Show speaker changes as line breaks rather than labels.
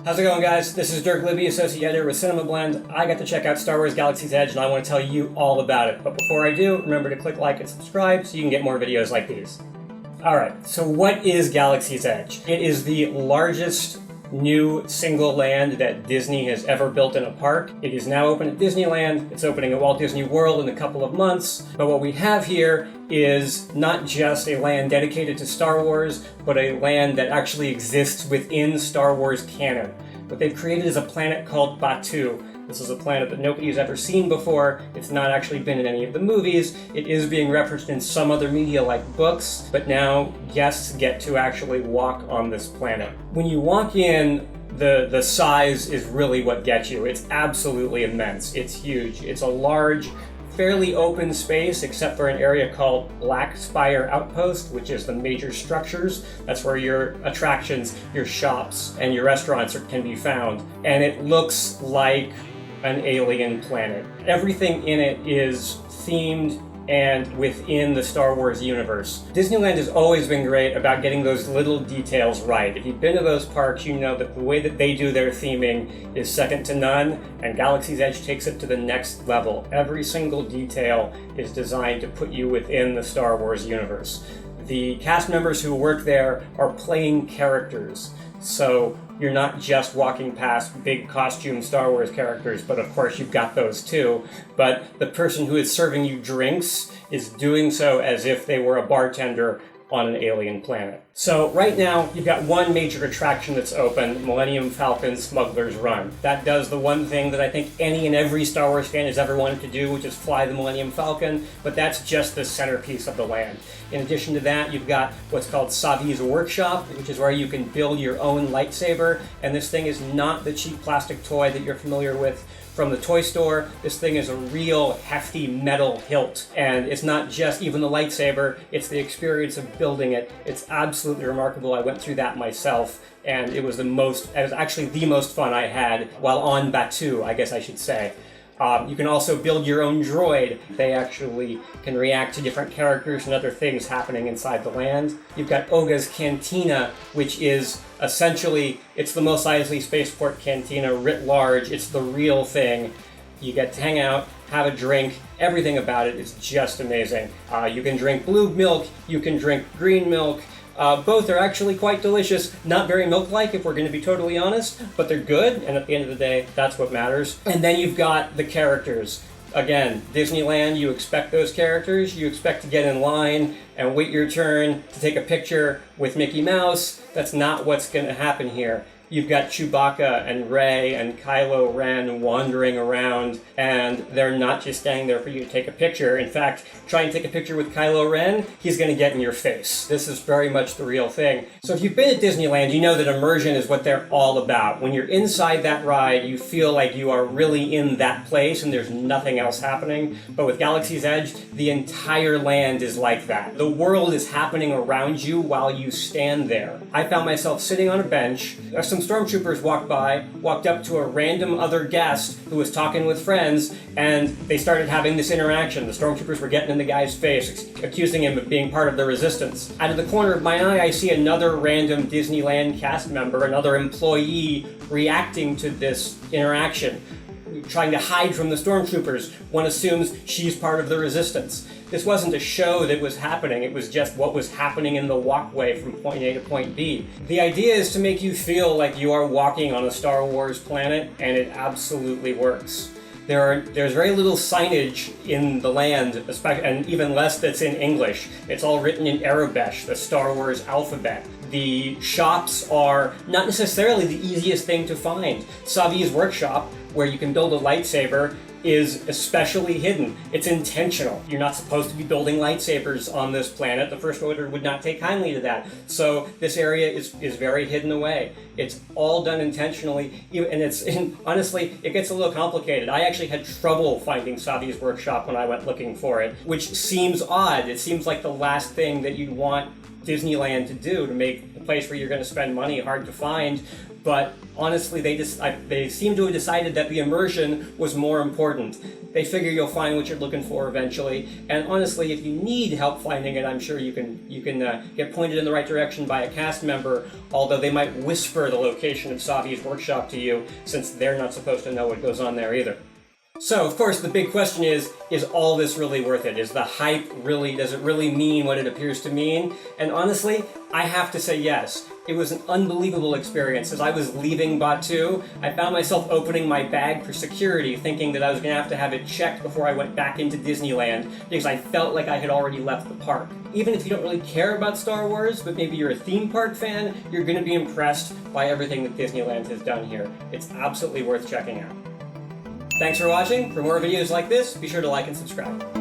How's it going, guys? This is Dirk Libbey, Associate Editor with CinemaBlend. I got to check out Star Wars Galaxy's Edge, and I want to tell you all about it. But before I do, remember to click like and subscribe so you can get more videos like these. Alright, so what is Galaxy's Edge? It is the largest new single land that Disney has ever built in a park. It is now open at Disneyland. It's opening at Walt Disney World in a couple of months. But what we have here is not just a land dedicated to Star Wars, but a land that actually exists within Star Wars canon. What they've created is a planet called Batuu. This is a planet that nobody's ever seen before. It's not actually been in any of the movies. It is being referenced in some other media like books, but now guests get to actually walk on this planet. When you walk in, the size is really what gets you. It's absolutely immense. It's huge. It's a large, fairly open space, except for an area called Black Spire Outpost, which is the major structures. That's where your attractions, your shops, and your restaurants can be found. And it looks like an alien planet. Everything in it is themed and within the Star Wars universe. Disneyland has always been great about getting those little details right. If you've been to those parks, you know that the way that they do their theming is second to none, and Galaxy's Edge takes it to the next level. Every single detail is designed to put you within the Star Wars universe. The cast members who work there are playing characters, so you're not just walking past big costume Star Wars characters, but of course you've got those too. But the person who is serving you drinks is doing so as if they were a bartender on an alien planet. So right now, you've got one major attraction that's open, Millennium Falcon Smuggler's Run. That does the one thing that I think any and every Star Wars fan has ever wanted to do, which is fly the Millennium Falcon, but that's just the centerpiece of the land. In addition to that, you've got what's called Savi's Workshop, which is where you can build your own lightsaber, and this thing is not the cheap plastic toy that you're familiar with from the toy store. This thing is a real hefty metal hilt, and it's not just even the lightsaber, it's the experience of building it. It's absolutely remarkable. I went through that myself, and it was actually the most fun I had while on Batuu, I guess I should say. You can also build your own droid. They actually can react to different characters and other things happening inside the land. You've got Oga's Cantina, which is essentially, it's the Mos Eisley Spaceport Cantina writ large. It's the real thing. You get to hang out, have a drink. Everything about it is just amazing. You can drink blue milk. You can drink green milk. Both are actually quite delicious. Not very milk-like, if we're going to be totally honest, but they're good, and at the end of the day, that's what matters. And then you've got the characters. Again, Disneyland, you expect those characters. You expect to get in line and wait your turn to take a picture with Mickey Mouse. That's not what's going to happen here. You've got Chewbacca and Rey and Kylo Ren wandering around, and they're not just standing there for you to take a picture. In fact, try and take a picture with Kylo Ren, he's going to get in your face. This is very much the real thing. So if you've been at Disneyland, you know that immersion is what they're all about. When you're inside that ride, you feel like you are really in that place and there's nothing else happening. But with Galaxy's Edge, the entire land is like that. The world is happening around you while you stand there. I found myself sitting on a bench. Some stormtroopers walked up to a random other guest who was talking with friends, and they started having this interaction. The stormtroopers were getting in the guy's face, accusing him of being part of the resistance. Out of the corner of my eye, I see another random Disneyland cast member, another employee, reacting to this interaction, trying to hide from the stormtroopers. One assumes she's part of the resistance. This wasn't a show that was happening, it was just what was happening in the walkway from point A to point B. The idea is to make you feel like you are walking on a Star Wars planet, and it absolutely works. There's very little signage in the land, and even less that's in English. It's all written in Arabic, the Star Wars alphabet. The shops are not necessarily the easiest thing to find. Savi's Workshop, where you can build a lightsaber, is especially hidden. It's intentional. You're not supposed to be building lightsabers on this planet. The First Order would not take kindly to that. So this area is very hidden away. It's all done intentionally, and honestly, it gets a little complicated. I actually had trouble finding Savi's Workshop when I went looking for it, which seems odd. It seems like the last thing that you'd want Disneyland to do to make the place where you're going to spend money hard to find. But honestly, they seem to have decided that the immersion was more important. They figure you'll find what you're looking for eventually. And honestly, if you need help finding it, I'm sure you can get pointed in the right direction by a cast member, although they might whisper the location of Savi's workshop to you, since they're not supposed to know what goes on there either. So, of course, the big question is all this really worth it? Is the hype does it really mean what it appears to mean? And honestly, I have to say yes. It was an unbelievable experience. As I was leaving Batuu, I found myself opening my bag for security, thinking that I was going to have it checked before I went back into Disneyland, because I felt like I had already left the park. Even if you don't really care about Star Wars, but maybe you're a theme park fan, you're going to be impressed by everything that Disneyland has done here. It's absolutely worth checking out. Thanks for watching. For more videos like this, be sure to like and subscribe.